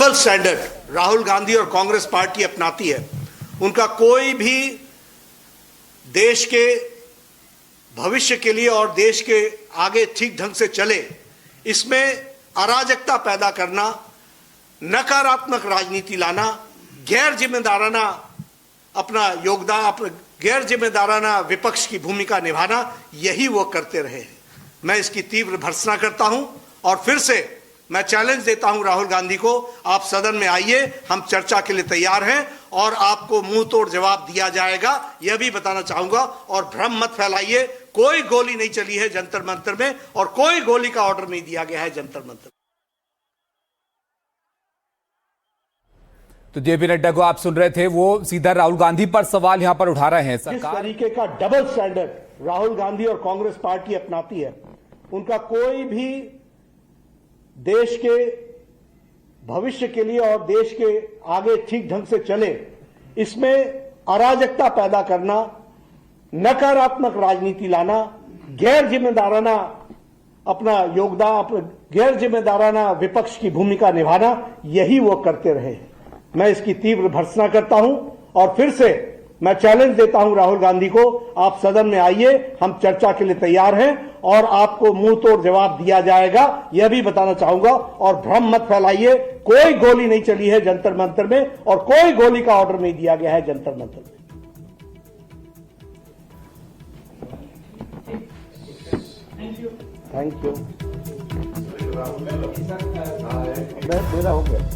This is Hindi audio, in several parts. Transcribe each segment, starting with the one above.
डबल स्टैंडर्ड राहुल गांधी और कांग्रेस पार्टी अपनाती है, उनका कोई भी देश के भविष्य के लिए और देश के आगे ठीक ढंग से चले, इसमें अराजकता पैदा करना, नकारात्मक राजनीति लाना, गैर जिम्मेदाराना अपना योगदान, गैर जिम्मेदाराना विपक्ष की भूमिका निभाना, यही वो करते रहे हैं। मैं इसकी तीव्र भर्त्सना करता हूं और फिर से मैं चैलेंज देता हूं राहुल गांधी को, आप सदन में आइए, हम चर्चा के लिए तैयार हैं और आपको मुंह तोड़ जवाब दिया जाएगा, यह भी बताना चाहूंगा। और भ्रम मत फैलाइए, कोई गोली नहीं चली है जंतर मंतर में और कोई गोली का ऑर्डर नहीं दिया गया है जंतर मंतर। तो जेपी नड्डा को आप सुन रहे थे, वो सीधा राहुल गांधी पर सवाल यहां पर उठा रहे हैं। जिस तरीके का डबल स्टैंडर्ड राहुल गांधी और कांग्रेस पार्टी अपनाती है, उनका कोई भी देश के भविष्य के लिए और देश के आगे ठीक ढंग से चले, इसमें अराजकता पैदा करना, नकारात्मक राजनीति लाना, गैर जिम्मेदाराना अपना योगदान, गैर जिम्मेदाराना विपक्ष की भूमिका निभाना, यही वो करते रहे हैं। मैं इसकी तीव्र भर्त्सना करता हूं और फिर से मैं चैलेंज देता हूं राहुल गांधी को, आप सदन में आइए, हम चर्चा के लिए तैयार हैं और आपको मुंह तोड़ जवाब दिया जाएगा, यह भी बताना चाहूंगा। और भ्रम मत फैलाइए, कोई गोली नहीं चली है जंतर मंतर में और कोई गोली का ऑर्डर नहीं दिया गया है जंतर मंतर में। Thank you. मेरा हो गया।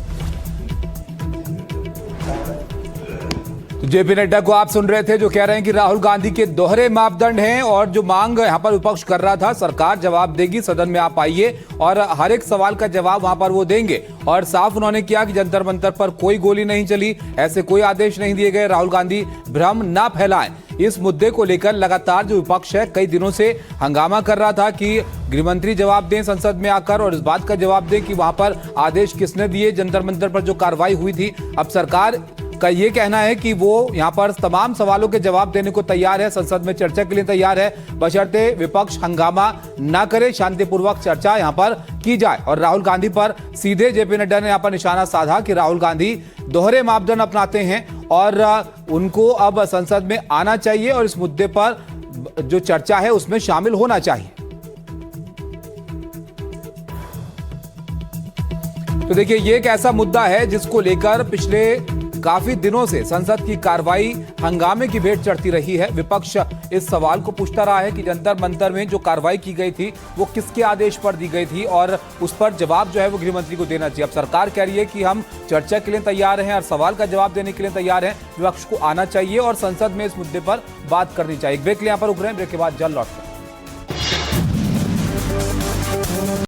तो जेपी नड्डा को आप सुन रहे थे, जो कह रहे हैं कि राहुल गांधी के दोहरे मापदंड हैं और जो मांग यहां पर विपक्ष कर रहा था, सरकार जवाब देगी, सदन में आप आइए और हर एक सवाल का जवाब वहां पर वो देंगे। और साफ उन्होंने किया कि जंतर मंतर पर कोई गोली नहीं चली, ऐसे कोई आदेश नहीं दिए गए। राहुल गांधी भ्रम ना फैलाएं। इस मुद्दे को लेकर लगातार जो विपक्ष है कई दिनों से हंगामा कर रहा था कि गृहमंत्री जवाब दें संसद में आकर और इस बात का जवाब दें कि वहां पर आदेश किसने दिए, जंतर मंतर पर जो कार्रवाई हुई थी। अब सरकार का ये कहना है कि वो यहां पर तमाम सवालों के जवाब देने को तैयार है, संसद में चर्चा के लिए तैयार है, बशर्ते विपक्ष हंगामा ना करे, शांतिपूर्वक चर्चा यहां पर की जाए। और राहुल गांधी पर सीधे जेपी नड्डा ने यहां पर निशाना साधा कि राहुल गांधी दोहरे मापदंड अपनाते हैं और उनको अब संसद में आना चाहिए और इस मुद्दे पर जो चर्चा है उसमें शामिल होना चाहिए। तो देखिए, ये एक ऐसा मुद्दा है जिसको लेकर पिछले काफी दिनों से संसद की कार्रवाई हंगामे की भेंट चढ़ती रही है। विपक्ष इस सवाल को पूछता रहा है कि जंतर मंतर में जो कार्रवाई की गई थी वो किसके आदेश पर दी गई थी और उस पर जवाब जो है वो गृहमंत्री को देना चाहिए। अब सरकार कह रही है कि हम चर्चा के लिए तैयार हैं और सवाल का जवाब देने के लिए तैयार हैं, विपक्ष को आना चाहिए और संसद में इस मुद्दे पर बात करनी चाहिए। ब्रेक के लिए यहाँ पर रुक रहे हैं, ब्रेक के बाद जल्द लौटते हैं।